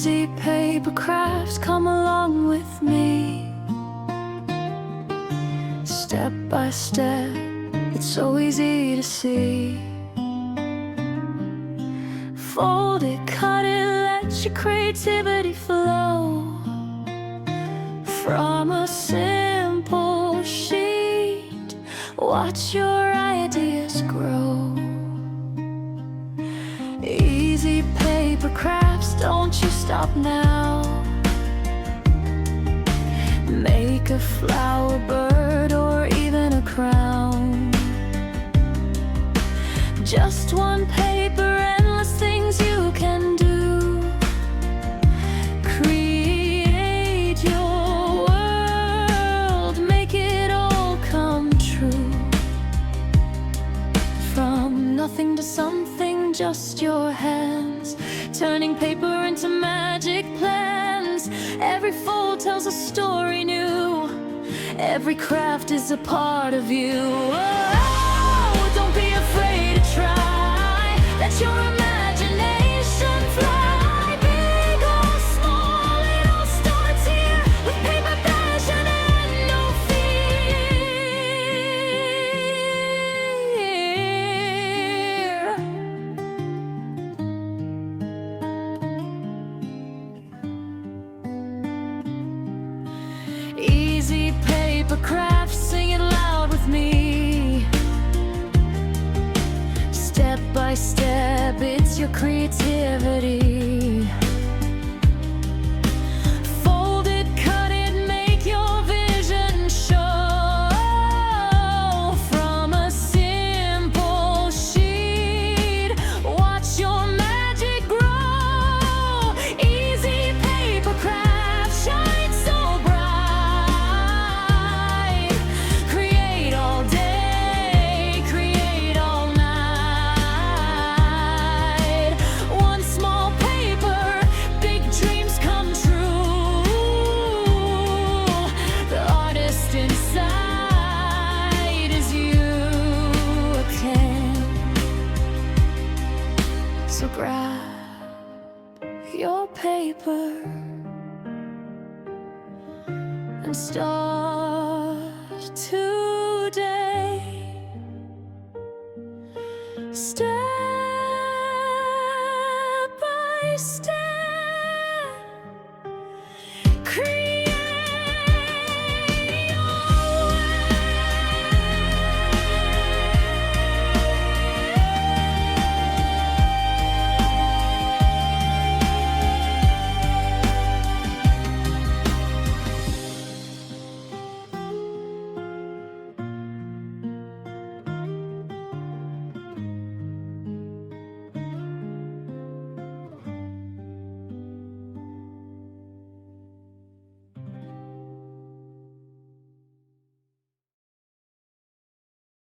Easy paper crafts, come along with me. Step by step, it's so easy to see. Fold it, cut it, let your creativity flow. From a simple sheet, watch your ideas grow. Easy paper crafts, don't you stop now. Make a flower, bird, or even a crown. Just one paper, endless things you can do. Create your world, make it all come true. From nothing to something, just your hands, turning paper into magic plans. Every fold tells a story new. Every craft is a part of you. Oh, don't be afraid to try. Let your imagination fly. Big or small, it all starts here. With paper, passion, and no fear. Easy paper crafts, sing it loud with me. Step by step, it's your creativity. Fold it, cut it, make your vision show. From a simple sheet, watch your magic grow. Easy paper craft, shine so bright. Create all day, create all night. One small paper, big dreams come true. The artist inside is you again. So grab your paper and start today. Step